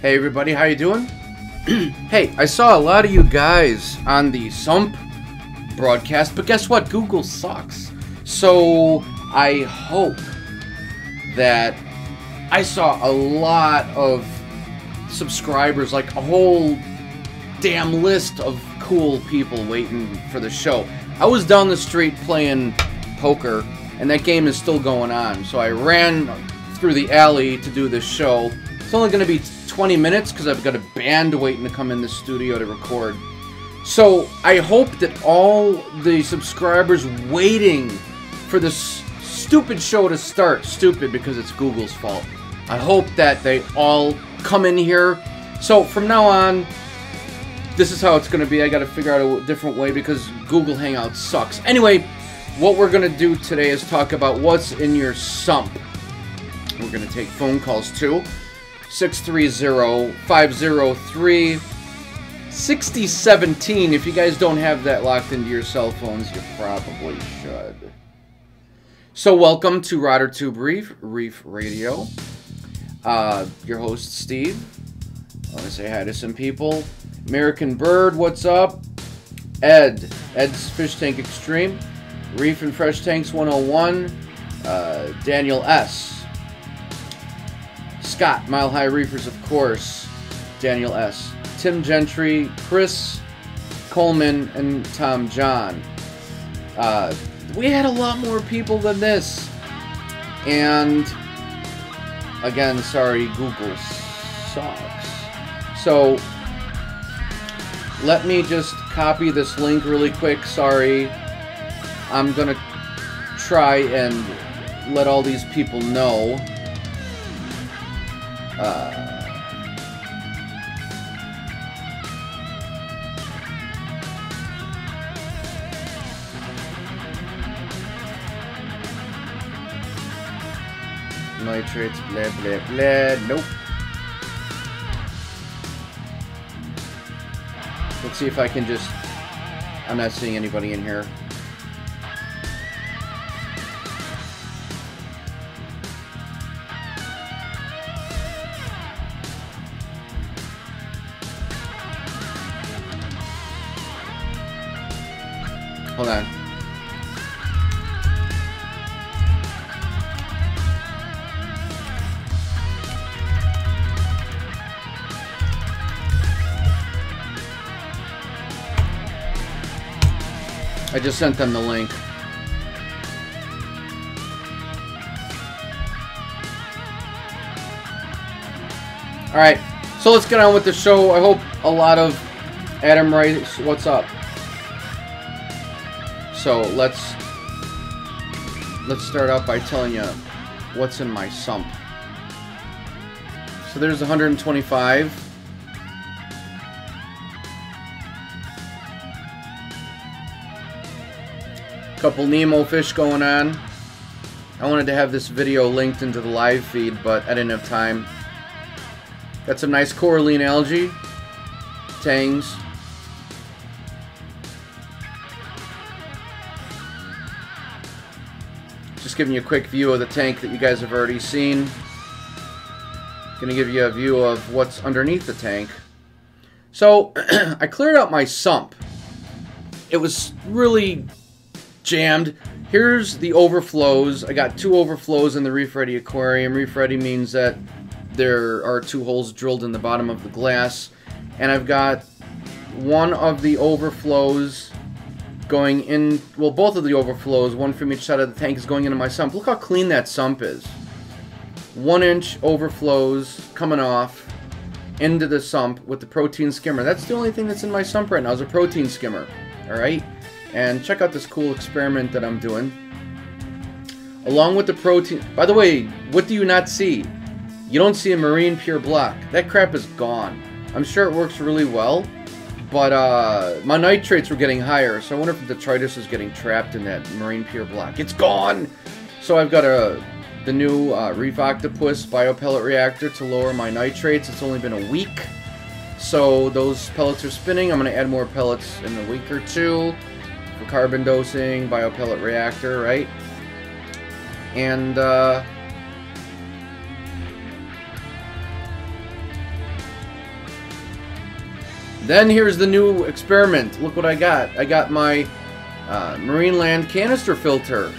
Hey everybody, how you doing? Hey, I saw a lot of you guys on the sump broadcast, but guess what? Google sucks. So I hope that I saw a lot of subscribers, like a whole damn list of cool people waiting for the show. I was down the street playing poker, and that game is still going on. So I ran through the alley to do this show. It's only going to be 20 minutes because I've got a band waiting to come in the studio to record. So I hope that all the subscribers waiting for this stupid show to start, stupid because it's Google's fault, I hope that they all come in here. So from now on, this is how it's going to be. I got to figure out a different way because Google Hangouts sucks. Anyway, what we're going to do today is talk about what's in your sump. We're going to take phone calls too. 630-503-6017. If you guys don't have that locked into your cell phones, you probably should. So welcome to Rotter Tube Reef, Reef Radio. Your host, Steve. I want to say hi to some people. American Bird, what's up? Ed's Fish Tank Extreme. Reef and Fresh Tanks 101. Daniel S. Scott, Mile High Reefers, of course. Daniel S. Tim Gentry, Chris Coleman, and Tom John. We had a lot more people than this. And, again, sorry, Google sucks. So, let me just copy this link really quick. Sorry. I'm going to try and let all these people know. Nitrates, blah, blah, blah. Nope. Let's see if I can just... I'm not seeing anybody in here. Hold on. I just sent them the link. Alright, so let's get on with the show. I hope a lot of Adam writes, what's up? So let's start out by telling you what's in my sump. So there's 125. Couple Nemo fish going on. I wanted to have this video linked into the live feed, but I didn't have time. Got some nice coralline algae. Tangs. Just giving you a quick view of the tank that you guys have already seen. Gonna give you a view of what's underneath the tank. So, I cleared out my sump. It was really jammed. Here's the overflows. I got 2 overflows in the Reef Ready aquarium. Reef Ready means that there are 2 holes drilled in the bottom of the glass. And I've got one of the overflows going in, well, both of the overflows, one from each side of the tank, is going into my sump. Look how clean that sump is. 1-inch overflows coming off into the sump with the protein skimmer. That's the only thing that's in my sump right now is a protein skimmer. Alright? And check out this cool experiment that I'm doing. Along with the protein... By the way, what do you not see? You don't see a marine pure block. That crap is gone. I'm sure it works really well. But my nitrates were getting higher, so I wonder if the detritus is getting trapped in that marine pure block. It's gone! So I've got the new Reef Octopus biopellet reactor to lower my nitrates. It's only been a week, so those pellets are spinning. I'm going to add more pellets in a week or 2 for carbon dosing, biopellet reactor, right? And Then here's the new experiment. Look what I got. I got my Marineland canister filter.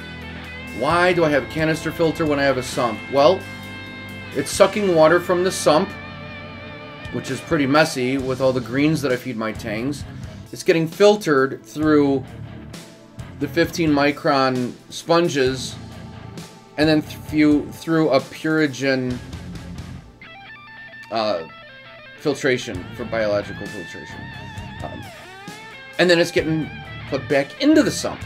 Why do I have a canister filter when I have a sump? Well, it's sucking water from the sump, which is pretty messy with all the greens that I feed my tangs. It's getting filtered through the 15 micron sponges and then through a Purigen filtration for biological filtration. And then it's getting put back into the sump.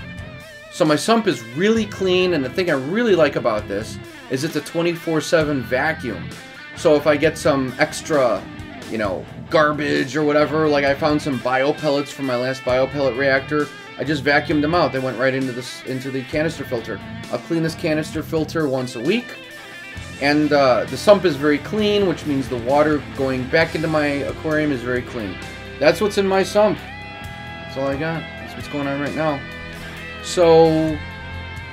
So my sump is really clean, and the thing I really like about this is it's a 24/7 vacuum. So if I get some extra, you know, garbage or whatever, like I found some biopellets from my last biopellet reactor, I just vacuumed them out. They went right into the canister filter. I'll clean this canister filter once a week. And the sump is very clean, which means the water going back into my aquarium is very clean. That's what's in my sump. That's all I got. That's what's going on right now. So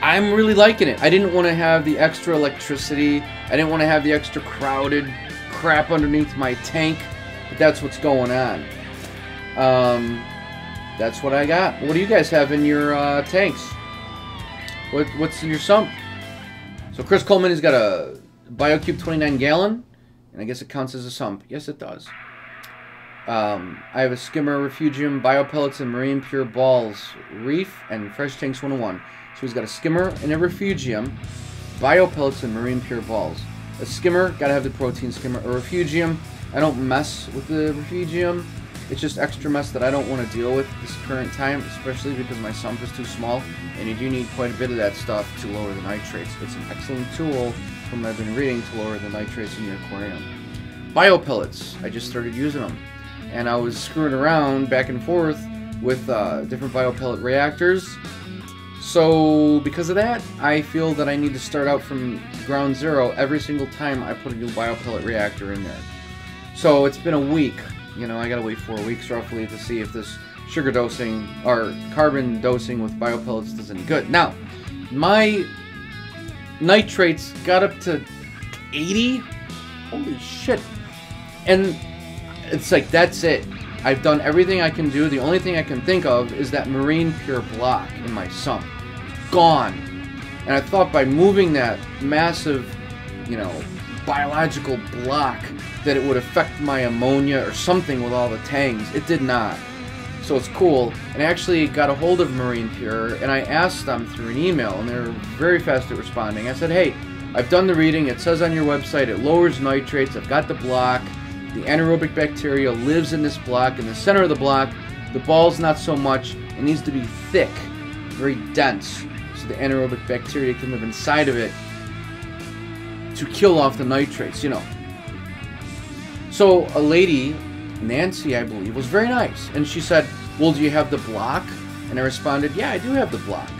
I'm really liking it. I didn't want to have the extra electricity. I didn't want to have the extra crowded crap underneath my tank. But that's what's going on. That's what I got. What do you guys have in your tanks? What's in your sump? So Chris Coleman has got a BioCube 29 gallon, and I guess it counts as a sump. Yes, it does. I have a skimmer, Refugium, biopellets, and marine pure balls, Reef, and Fresh Tanks 101. So he's got a skimmer and a Refugium, biopellets, and marine pure balls. A skimmer, gotta have the protein skimmer. A Refugium, I don't mess with the Refugium. It's just extra mess that I don't want to deal with this current time, especially because my sump is too small, and you do need quite a bit of that stuff to lower the nitrates. It's an excellent tool, from what I've been reading, to lower the nitrates in your aquarium. Biopellets, I just started using them. And I was screwing around back and forth with different biopellet reactors. So because of that, I feel that I need to start out from ground zero every single time I put a new biopellet reactor in there. So it's been a week. You know, I gotta wait 4 weeks roughly to see if this sugar dosing or carbon dosing with biopellets does any good. Now, my nitrates got up to 80. Holy shit. And it's like, that's it. I've done everything I can do. The only thing I can think of is that marine pure block in my sump. Gone. And I thought by moving that massive, you know, biological block that it would affect my ammonia or something with all the tangs. It did not. So it's cool. And I actually got a hold of Marine Pure, and I asked them through an email, and they were very fast at responding. I said, hey, I've done the reading. It says on your website it lowers nitrates. I've got the block. The anaerobic bacteria lives in this block. In the center of the block, the ball's not so much. It needs to be thick, very dense, so the anaerobic bacteria can live inside of it to kill off the nitrates, you know. So a lady, Nancy, I believe, was very nice. And she said, well, do you have the block? And I responded, yeah, I do have the block.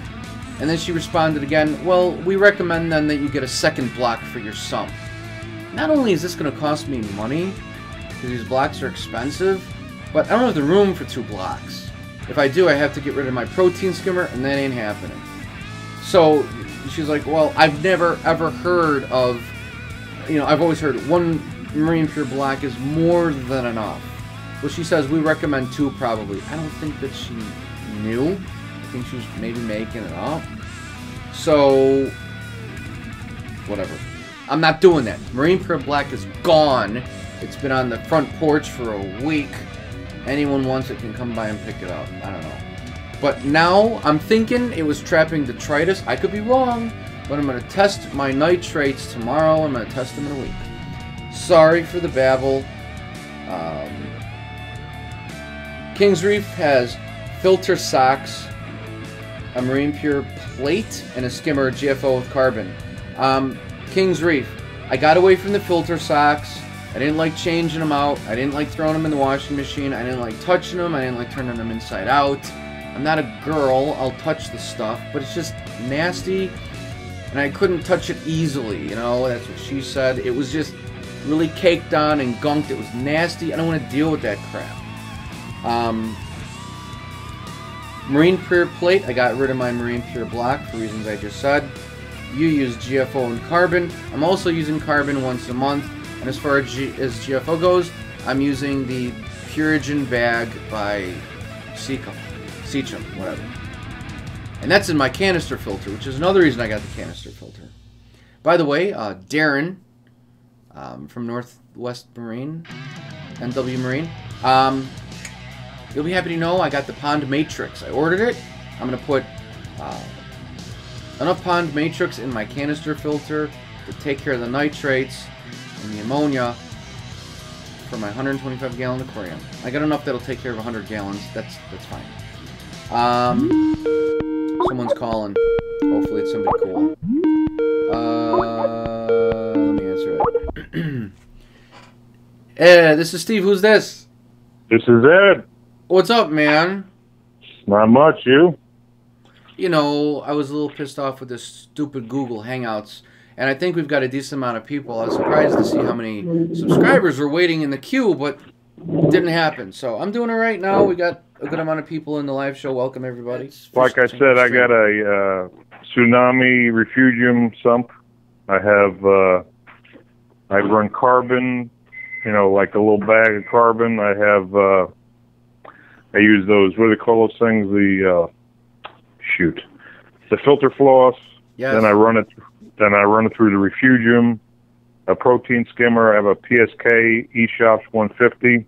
And then she responded again, well, we recommend then that you get a second block for your sump. Not only is this going to cost me money, because these blocks are expensive, but I don't have the room for 2 blocks. If I do, I have to get rid of my protein skimmer, and that ain't happening. So she's like, well, I've never ever heard of, you know, I've always heard 1 Marine Pure block is more than enough. Well, she says we recommend 2 probably. I don't think that she knew. I think she was maybe making it up. So, whatever. I'm not doing that. Marine Pure black is gone. It's been on the front porch for a week. Anyone wants it can come by and pick it up. I don't know. But now I'm thinking it was trapping detritus. I could be wrong, but I'm going to test my nitrates tomorrow. I'm going to test them in a week. Sorry for the babble. King's Reef has filter socks, a Marine Pure plate, and a skimmer GFO with carbon. King's Reef, I got away from the filter socks. I didn't like changing them out. I didn't like throwing them in the washing machine. I didn't like touching them. I didn't like turning them inside out. I'm not a girl. I'll touch the stuff, but it's just nasty, and I couldn't touch it easily, you know? That's what she said. It was just really caked on and gunked. It was nasty. I don't want to deal with that crap. Marine Pure plate, I got rid of my Marine Pure block for reasons I just said. You use GFO and carbon. I'm also using carbon once a month. And as far as GFO goes, I'm using the Purigen bag by Seacom, whatever. And that's in my canister filter, which is another reason I got the canister filter. By the way, Darren from Northwest Marine, NW Marine, you'll be happy to know I got the Pond Matrix. I ordered it. I'm going to put enough Pond Matrix in my canister filter to take care of the nitrates and the ammonia for my 125-gallon aquarium. I got enough that'll take care of 100 gallons. That's fine. Someone's calling. Hopefully it's somebody cool. Let me answer it. Hey, this is Steve. Who's this? This is Ed. What's up, man? Not much, you? You know, I was a little pissed off with this stupid Google Hangouts, and I think we've got a decent amount of people. I was surprised to see how many subscribers were waiting in the queue, but it didn't happen. So I'm doing it right now. We got a good amount of people in the live show. Welcome, everybody. Like I said, I got a Tsunami Refugium sump. I run carbon, you know, like a little bag of carbon. I use those, what do they call those things? The filter floss. Yes. Then I run it through the Refugium, a protein skimmer. I have a PSK eShops 150,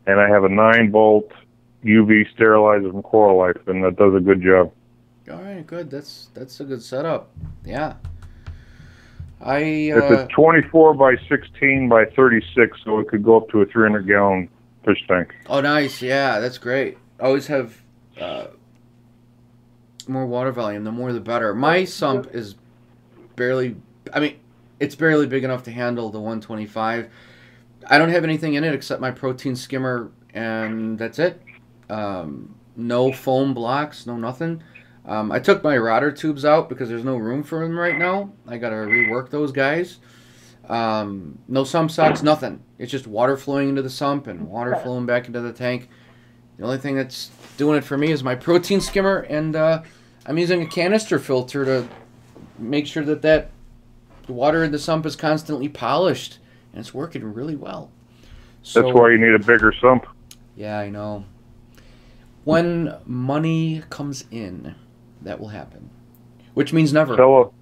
and I have a 9-volt UV sterilizer from Coral Life, and that does a good job. All right, good. That's a good setup. Yeah. It's a 24 by 16 by 36, so it could go up to a 300-gallon fish tank. Oh, nice. Yeah, that's great. Always have more water volume. The more the better. My sump is barely, I mean, it's barely big enough to handle the 125. I don't have anything in it except my protein skimmer, and that's it. No foam blocks, no nothing. I took my rotter tubes out because there's no room for them right now. I got to rework those guys. No sump socks, nothing. It's just water flowing into the sump and water flowing back into the tank. The only thing that's doing it for me is my protein skimmer, and I'm using a canister filter to make sure that the water in the sump is constantly polished, and it's working really well. So, that's why you need a bigger sump. Yeah, I know. When money comes in, that will happen, which means never. Sell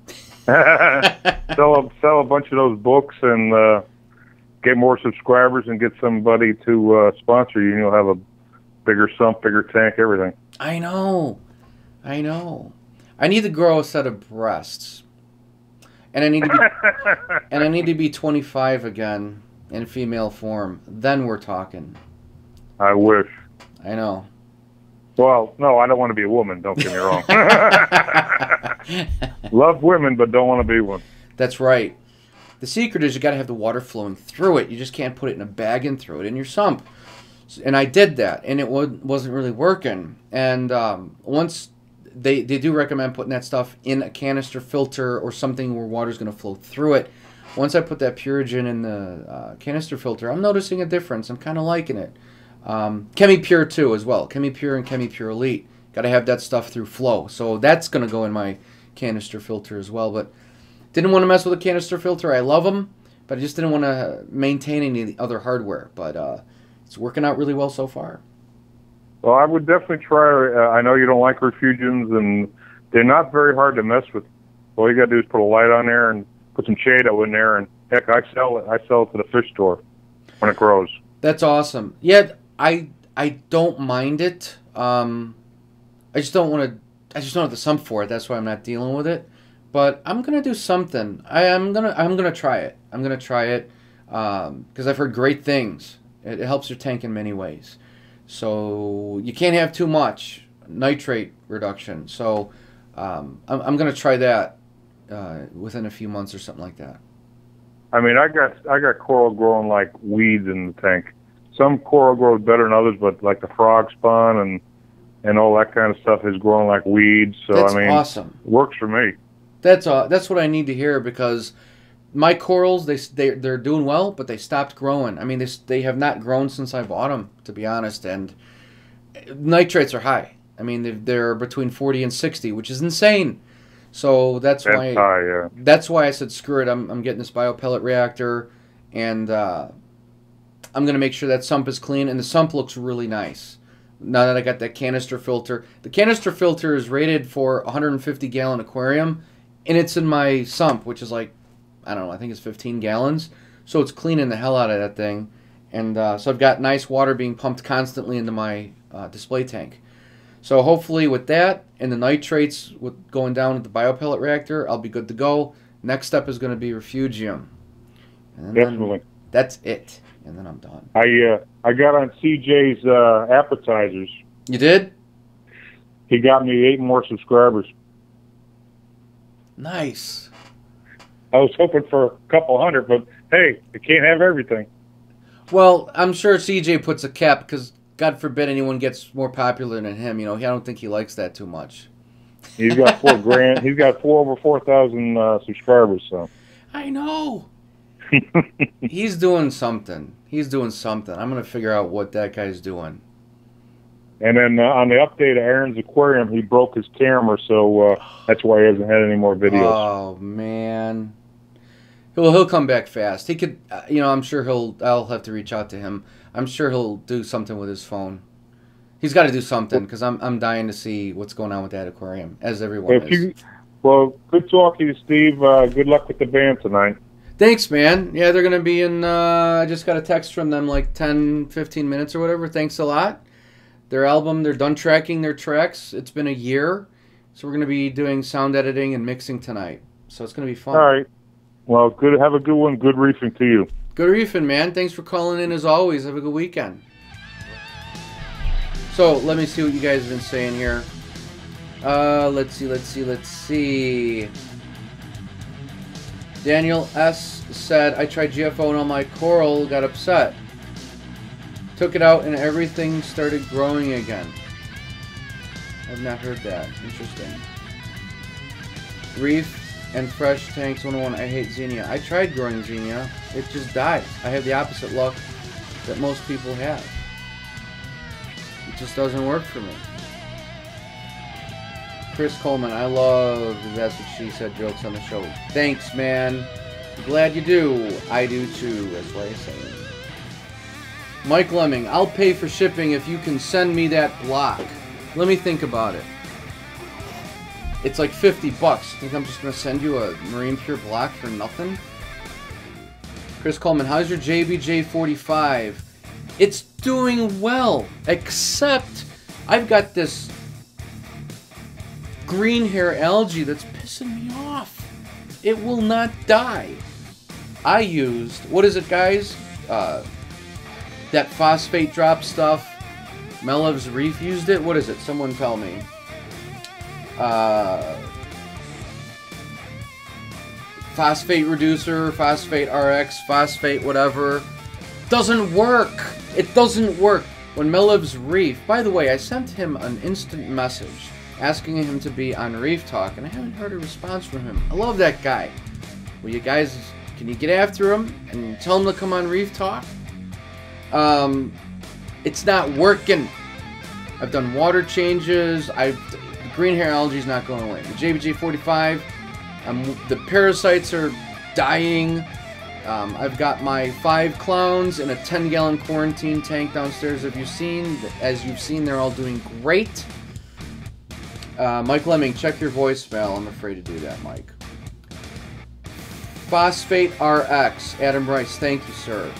a bunch of those books and get more subscribers and get somebody to sponsor you, and you'll have a bigger sump, bigger tank, everything. I know. I need to grow a set of breasts, and I need to be 25 again in female form. Then we're talking. I wish. I know. Well, no, I don't want to be a woman. Don't get me wrong. Love women, but don't want to be one. That's right. The secret is you got to have the water flowing through it. You just can't put it in a bag and throw it in your sump. And I did that, and it wasn't really working. And once they do recommend putting that stuff in a canister filter or something where water's going to flow through it. Once I put that Purigen in the canister filter, I'm noticing a difference. I'm kind of liking it. ChemiPure too as well. ChemiPure and ChemiPure Elite. Got to have that stuff through flow. So that's going to go in my canister filter as well. But didn't want to mess with a canister filter. I love them, but I just didn't want to maintain any of the other hardware. But it's working out really well so far. Well, I would definitely try. I know you don't like Refugiums, and they're not very hard to mess with. All you got to do is put a light on there and put some Shado in there, and heck, I sell it to the fish store when it grows. That's awesome. Yeah, I don't mind it. I just don't want to have the sump for it. That's why I'm not dealing with it. But I'm gonna do something. I'm gonna try it. I'm gonna try it because I've heard great things. It helps your tank in many ways. So you can't have too much nitrate reduction. So I'm gonna try that within a few months or something like that. I mean, I got coral growing like weeds in the tank. Some coral grows better than others, but like the frog spawn and all that kind of stuff is growing like weeds. So that's I mean, awesome. Works for me. That's what I need to hear, because my corals they're doing well, but they stopped growing. I mean, they have not grown since I bought them, to be honest. And nitrates are high. I mean, they're between 40 and 60, which is insane. So that's why high, yeah. That's why I said screw it. I'm getting this biopellet reactor, and I'm going to make sure that sump is clean, and the sump looks really nice. Now that I got that canister filter. The canister filter is rated for a 150-gallon aquarium, and it's in my sump, which is like, I don't know, I think it's 15 gallons. So it's cleaning the hell out of that thing. And so I've got nice water being pumped constantly into my display tank. So hopefully with that and the nitrates with going down at the biopellet reactor, I'll be good to go. Next step is going to be Refugium. And Definitely. That's it. And then I'm done. I got on CJ's appetizers. You did? He got me 8 more subscribers. Nice. I was hoping for a couple hundred, but hey, you can't have everything. Well, I'm sure CJ puts a cap because God forbid anyone gets more popular than him. You know, I don't think he likes that too much. He's got $4,000. He's got over 4,000 subscribers. So I know. He's doing something. He's doing something. I'm gonna figure out what that guy's doing. And then on the update of Aaron's aquarium, he broke his camera, so that's why he hasn't had any more videos. Oh man, he'll come back fast. He could, you know, I'm sure I'll have to reach out to him. I'm sure he'll do something with his phone. He's got to do something because I'm dying to see what's going on with that aquarium, as everyone is. Well, good talking to you, Steve. Good luck with the band tonight. Thanks, man. Yeah, they're going to be in, I just got a text from them like 10, 15 minutes or whatever. Thanks a lot. Their album, they're done tracking their tracks. It's been a year. So we're going to be doing sound editing and mixing tonight. So it's going to be fun. All right. Well, good. Have a good one. Good reefing to you. Good reefing, man. Thanks for calling in as always. Have a good weekend. So let me see what you guys have been saying here. Let's see. Daniel S. said, I tried GFO and all my coral got upset. Took it out and everything started growing again. I've not heard that. Interesting. Reef and fresh tanks 101. I hate Xenia. I tried growing Xenia. It just dies. I have the opposite luck that most people have. It just doesn't work for me. Chris Coleman, I love That's What She Said jokes on the show. Thanks, man. Glad you do. I do too. That's why I say it. Mike Lemming, I'll pay for shipping if you can send me that block. Let me think about it. It's like $50. Think I'm just going to send you a Marine Pure block for nothing? Chris Coleman, how's your JBJ45? It's doing well, except I've got this green hair algae that's pissing me off. It will not die. I used, what is it, guys? That phosphate drop stuff. Melev's Reef used it. What is it? Someone tell me. Phosphate reducer, phosphate RX, phosphate whatever. Doesn't work. It doesn't work. When Melev's Reef, by the way, I sent him an instant message asking him to be on Reef Talk, and I haven't heard a response from him. I love that guy. Will you guys, can you get after him and tell him to come on Reef Talk? It's not working. I've done water changes. The green hair algae is not going away. The JBJ45, the parasites are dying. I've got my 5 clowns in a 10-gallon quarantine tank downstairs. As you've seen, they're all doing great. Mike Lemming, check your voicemail. I'm afraid to do that, Mike. Phosphate RX, Adam Rice, thank you, sir.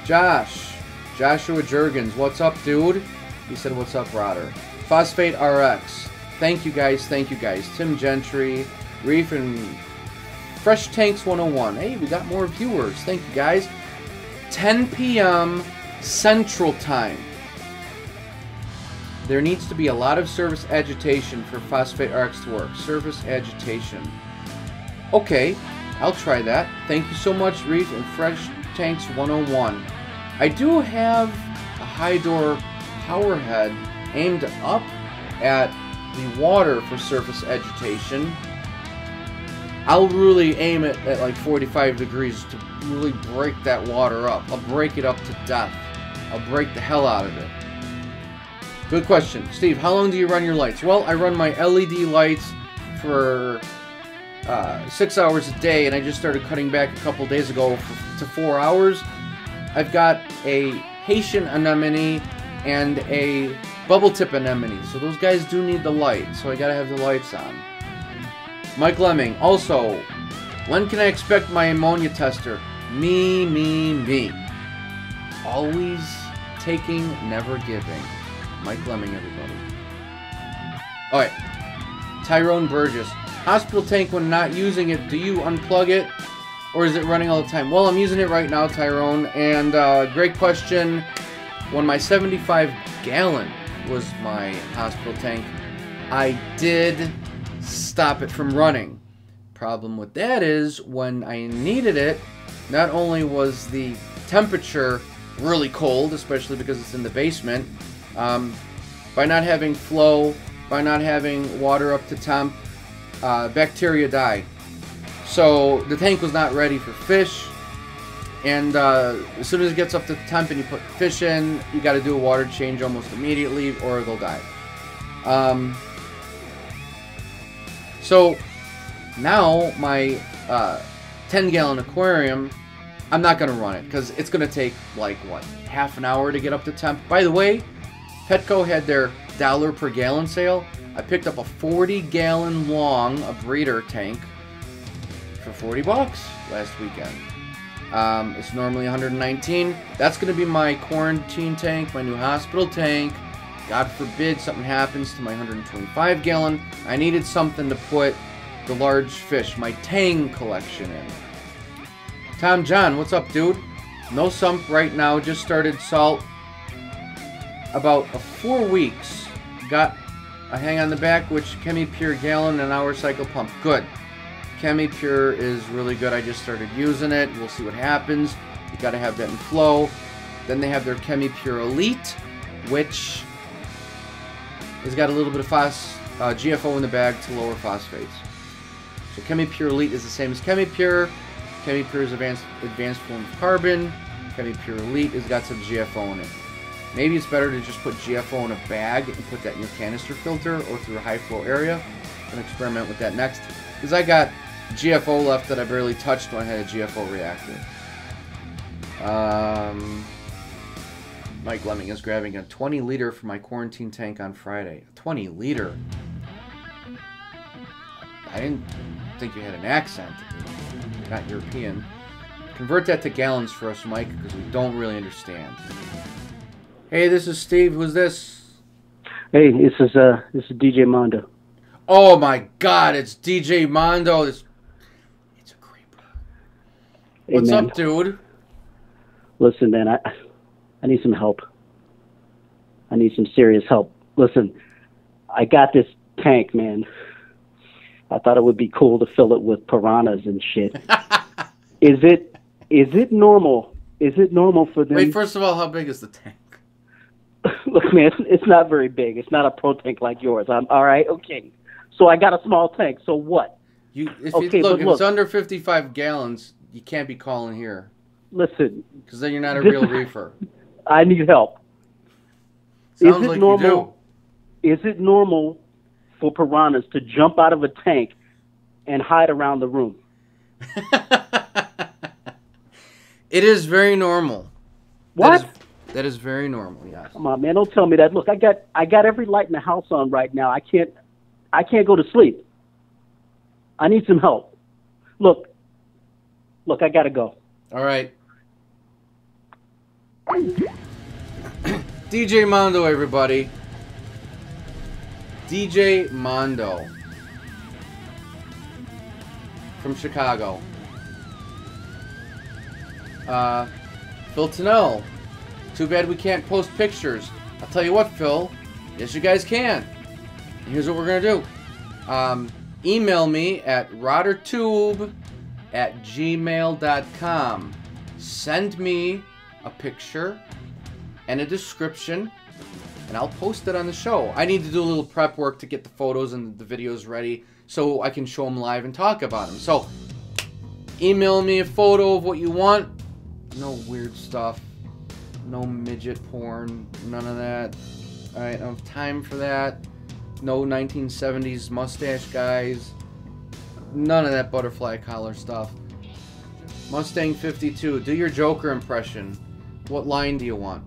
Joshua Jurgens, what's up, dude? He said, what's up, Rotter? Phosphate RX, thank you guys, thank you guys. Tim Gentry, Reef and Fresh Tanks 101. Hey, we got more viewers, thank you guys. 10 p.m. Central Time. There needs to be a lot of surface agitation for Phosphate RX to work. Surface agitation. Okay, I'll try that. Thank you so much, Reef and Fresh Tanks 101. I do have a high door power head aimed up at the water for surface agitation. I'll really aim it at like 45 degrees to really break that water up. I'll break it up to death. I'll break the hell out of it. Good question. Steve, how long do you run your lights? Well, I run my LED lights for 6 hours a day, and I just started cutting back a couple days ago to 4 hours. I've got a Haitian anemone and a bubble tip anemone. So those guys do need the light. So I gotta have the lights on. Mike Lemming. Also, when can I expect my ammonia tester? Me. Always taking, never giving. Mike Lemming, everybody. Alright. Tyrone Burgess. Hospital tank, when not using it, do you unplug it? Or is it running all the time? Well, I'm using it right now, Tyrone. And great question. When my 75-gallon was my hospital tank, I did stop it from running. Problem with that is, when I needed it, not only was the temperature really cold, especially because it's in the basement, by not having flow, by not having water up to temp, bacteria die. So the tank was not ready for fish, and as soon as it gets up to temp and you put fish in, you got to do a water change almost immediately or they'll die. So now my 10-gallon aquarium, I'm not going to run it because it's going to take like, what, half an hour to get up to temp. By the way, Petco had their $1 per gallon sale. I picked up a 40-gallon long, a breeder tank, for 40 bucks last weekend. It's normally 119. That's going to be my quarantine tank, my new hospital tank. God forbid something happens to my 125-gallon. I needed something to put the large fish, my Tang collection in. Tom John, what's up, dude? No sump right now. Just started salt about 4 weeks. Got a hang on the back, which ChemiPure gallon an hour cycle pump. Good. ChemiPure is really good. I just started using it. We'll see what happens. You got to have that in flow. Then they have their ChemiPure Elite, which has got a little bit of GFO in the bag to lower phosphates. So ChemiPure Elite is the same as ChemiPure. ChemiPure is advanced form of carbon. ChemiPure Elite has got some GFO in it. Maybe it's better to just put GFO in a bag and put that in your canister filter or through a high flow area. I'm going to experiment with that next. Because I got GFO left that I barely touched when I had a GFO reactor. Mike Lemming is grabbing a 20-liter for my quarantine tank on Friday. A 20-liter? I didn't think you had an accent. Not European. Convert that to gallons for us, Mike, because we don't really understand. Hey, this is Steve. Who's this? Hey, this is DJ Mondo. Oh my God, it's DJ Mondo. It's a creeper. Hey, what's man. up, dude? Listen, man, I need some help. I need some serious help. Listen, I got this tank, man. I thought it would be cool to fill it with piranhas and shit. Is it normal? Is it normal for them? Wait, first of all, how big is the tank? Look, man, it's not very big. It's not a pro tank like yours. I'm all right. Okay, so I got a small tank. So what? If it's under 55 gallons, you can't be calling here. Listen, because then you're not a real reefer. I need help. Sounds like normal? Is it normal for piranhas to jump out of a tank and hide around the room? It is very normal. What? That is very normal. Yes. Come on, man! Don't tell me that. Look, I got every light in the house on right now. I can't go to sleep. I need some help. Look, I gotta go. All right. DJ Mondo, everybody. DJ Mondo from Chicago. Phil Tennell. Too bad we can't post pictures. I'll tell you what, Phil. Yes, you guys can. And here's what we're going to do. Email me at rottertube@gmail.com. Send me a picture and a description, and I'll post it on the show. I need to do a little prep work to get the photos and the videos ready so I can show them live and talk about them. So, email me a photo of what you want. No weird stuff. No midget porn. None of that. Alright, I don't have time for that. No 1970s mustache guys. None of that butterfly collar stuff. Mustang 52. Do your Joker impression. What line do you want?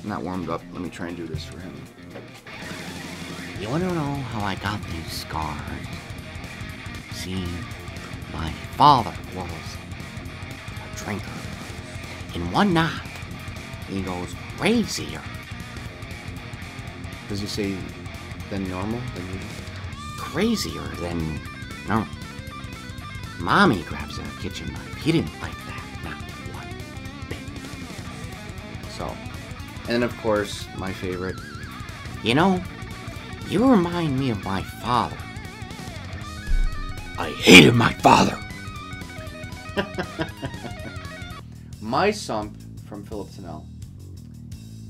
Not warmed up. Let me try and do this for him. You want to know how I got these scars? See, my father was a drinker. In one night, he goes crazier. Does he say than normal? Than usual? Crazier than normal. Mommy grabs a kitchen knife. He didn't like that. Not one bit. So, and of course, my favorite. You know, you remind me of my father. I hated my father. My sump from Philip Tennell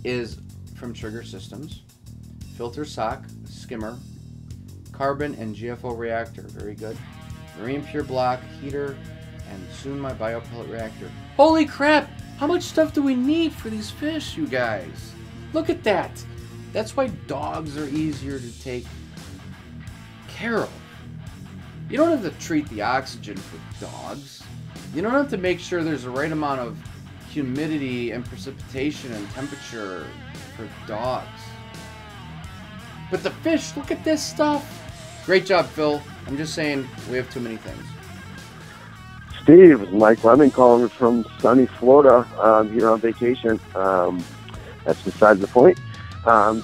is from Trigger Systems. Filter sock, skimmer, carbon and GFO reactor. Very good. Marine pure block, heater, and soon my biopellet reactor. Holy crap! How much stuff do we need for these fish, you guys? Look at that! That's why dogs are easier to take care of. You don't have to treat the oxygen for dogs. You don't have to make sure there's the right amount of humidity and precipitation and temperature for dogs. But the fish, look at this stuff. Great job, Phil. I'm just saying, we have too many things. Steve, Mike Lemon calling from sunny Florida. Here on vacation. That's besides the point.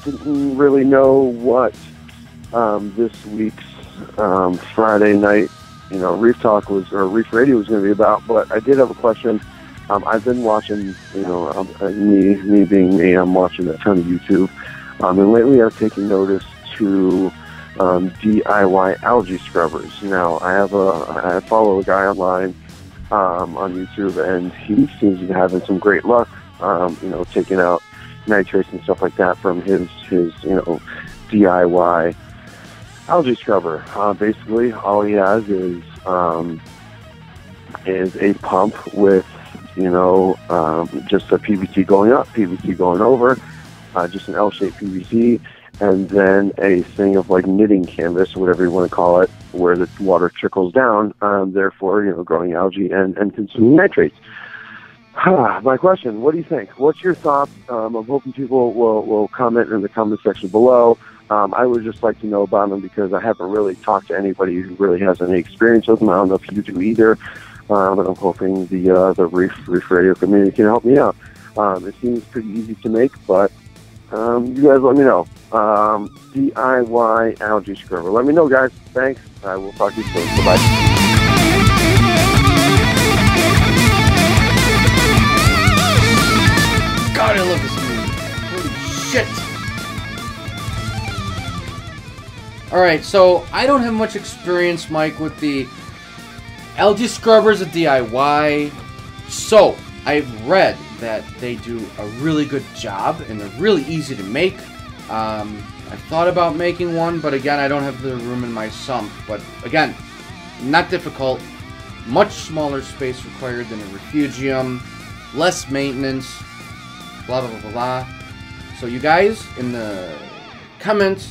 Didn't really know what this week's Friday night, Reef Talk Reef Radio was going to be about, but I did have a question. I've been watching, me being me, I'm watching a ton of YouTube, and lately I've taken notice to DIY algae scrubbers. Now, I follow a guy online on YouTube, and he seems to be having some great luck, taking out nitrates and stuff like that from his DIY algae scrubber. Basically, all he has is a pump with, just a PVC going up, PVC going over, just an L-shaped PVC, and then a thing of like knitting canvas, whatever you want to call it, where the water trickles down, therefore, growing algae and consuming nitrates. My question, what do you think? What's your thoughts? I'm hoping people will comment in the comment section below. I would just like to know about them because I haven't really talked to anybody who really has any experience with them. I don't know if you do either, but I'm hoping the Reef Radio community can help me out. It seems pretty easy to make, but you guys let me know. DIY algae scrubber. Let me know, guys. Thanks. I will talk to you soon. Bye-bye. God, I love this movie. Holy shit. Alright, so I don't have much experience, Mike, with the algae scrubbers at DIY. So, I've read that they do a really good job and they're really easy to make. I thought about making one, but again, I don't have the room in my sump. But again, not difficult. Much smaller space required than a Refugium. Less maintenance. Blah, blah, blah, blah, blah. So you guys, in the comments,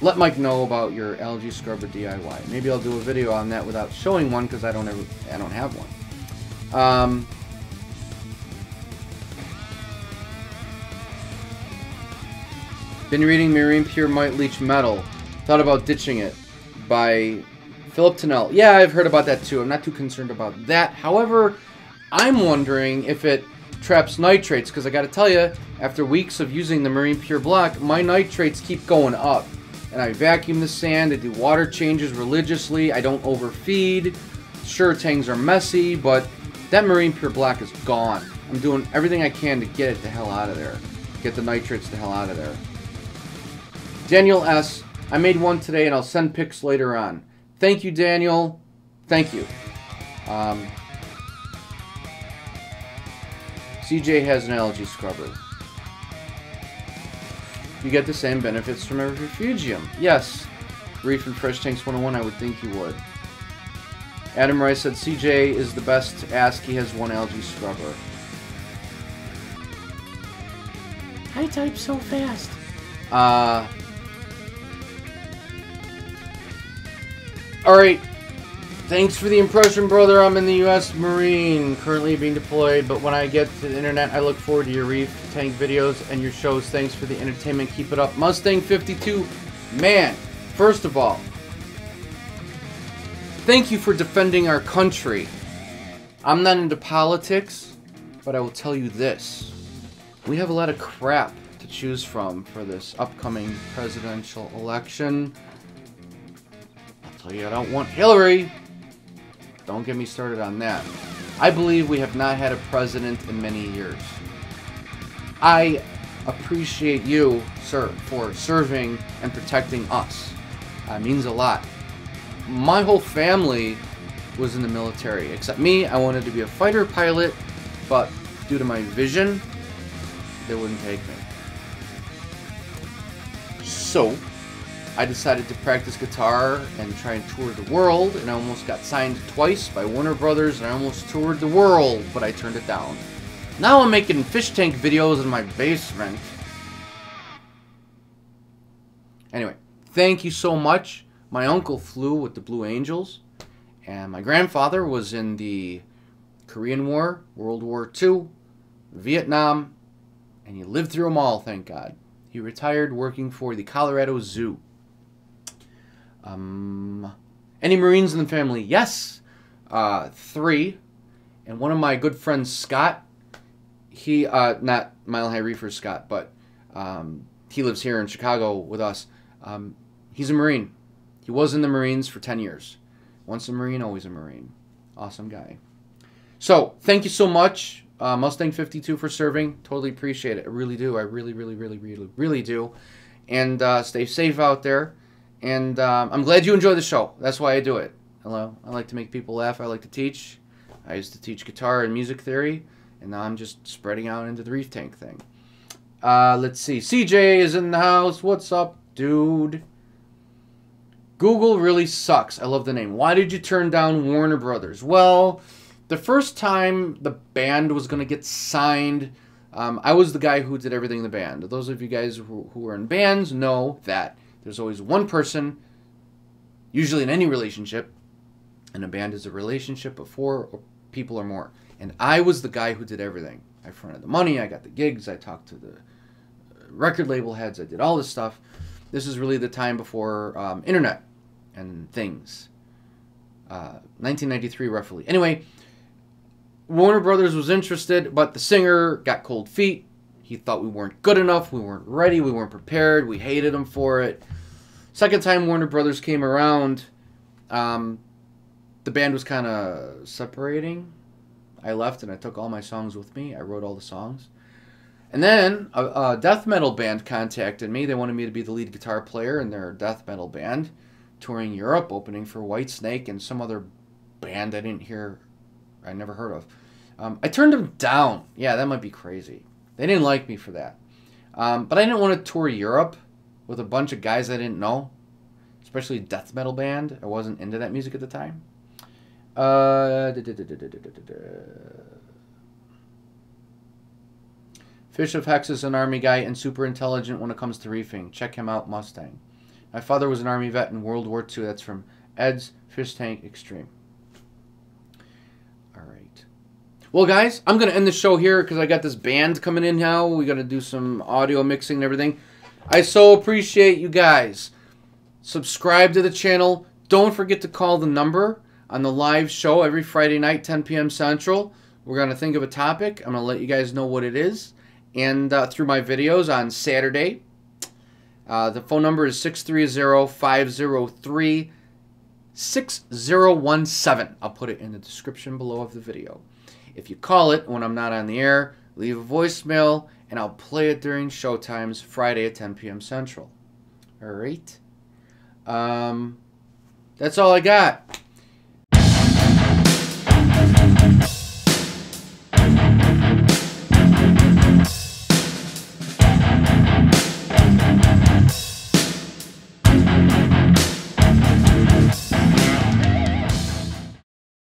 let Mike know about your algae scrubber DIY. Maybe I'll do a video on that without showing one because I don't have one. Been reading Marine Pure Might Leach Metal. Thought about ditching it by Philip Tennell. Yeah, I've heard about that too. I'm not too concerned about that. However, I'm wondering if it traps nitrates, because I got to tell you, after weeks of using the Marine Pure block, my nitrates keep going up. And I vacuum the sand, I do water changes religiously, I don't overfeed. Sure, tangs are messy, but that Marine Pure block is gone. I'm doing everything I can to get it the hell out of there. Get the nitrates the hell out of there. Daniel S. I made one today and I'll send pics later on. Thank you, Daniel. Thank you. CJ has an algae scrubber. You get the same benefits from a Refugium. Yes. Reef and Fresh Tanks 101, I would think you would. Adam Rice said CJ is the best to ask. He has one algae scrubber. I type so fast. Alright. Thanks for the impression, brother. I'm in the U.S. Marine, currently being deployed, but when I get to the internet, I look forward to your reef tank videos and your shows. Thanks for the entertainment. Keep it up. Mustang 52, man, first of all, thank you for defending our country. I'm not into politics, but I will tell you this. We have a lot of crap to choose from for this upcoming presidential election. I'll tell you, I don't want Hillary. Don't get me started on that. I believe we have not had a president in many years. I appreciate you, sir, for serving and protecting us. It means a lot. My whole family was in the military, except me. I wanted to be a fighter pilot, but due to my vision, they wouldn't take me. So I decided to practice guitar and try and tour the world, and I almost got signed twice by Warner Brothers, and I almost toured the world, but I turned it down. Now I'm making fish tank videos in my basement. Anyway, thank you so much. My uncle flew with the Blue Angels, and my grandfather was in the Korean War, World War II, Vietnam, and he lived through them all, thank God. He retired working for the Colorado Zoo. Any Marines in the family? Yes. 3. And one of my good friends, Scott, he, not Mile High Reefer Scott, but he lives here in Chicago with us. He's a Marine. He was in the Marines for 10 years. Once a Marine, always a Marine. Awesome guy. So, thank you so much, Mustang 52, for serving. Totally appreciate it. I really do. I really, really, really, really, really do. And stay safe out there. And I'm glad you enjoy the show. That's why I do it. Hello. I like to make people laugh. I like to teach. I used to teach guitar and music theory. And now I'm just spreading out into the reef tank thing. Let's see. CJ is in the house. What's up, dude? Google really sucks. I love the name. Why did you turn down Warner Brothers? Well, the first time the band was going to get signed, I was the guy who did everything in the band. Those of you guys who are in bands know that there's always one person, usually in any relationship, and a band is a relationship of 4 people or more. And I was the guy who did everything. I fronted the money, I got the gigs, I talked to the record label heads, I did all this stuff. This is really the time before internet and things. 1993 roughly. Anyway, Warner Brothers was interested, but the singer got cold feet. He thought we weren't good enough, we weren't ready, we weren't prepared, we hated him for it. Second time Warner Brothers came around, the band was kind of separating. I left and I took all my songs with me. I wrote all the songs. And then a death metal band contacted me. They wanted me to be the lead guitar player in their death metal band, touring Europe, opening for Whitesnake and some other band I never heard of. I turned them down. Yeah, that might be crazy. They didn't like me for that. But I didn't want to tour Europe with a bunch of guys I didn't know, especially a death metal band. I wasn't into that music at the time. Fish of Hex is an Army guy and super intelligent when it comes to reefing. Check him out, Mustang. My father was an Army vet in World War II. That's from Ed's Fish Tank Extreme. Alright. Well, guys, I'm going to end the show here because I got this band coming in now. We're going to do some audio mixing and everything. I so appreciate you guys. Subscribe to the channel. Don't forget to call the number on the live show every Friday night, 10 p.m. Central. We're going to think of a topic. I'm going to let you guys know what it is. And through my videos on Saturday. The phone number is 630-503-6017. I'll put it in the description below of the video. If you call it when I'm not on the air, leave a voicemail, and I'll play it during show times Friday at 10 p.m. Central. All right. That's all I got.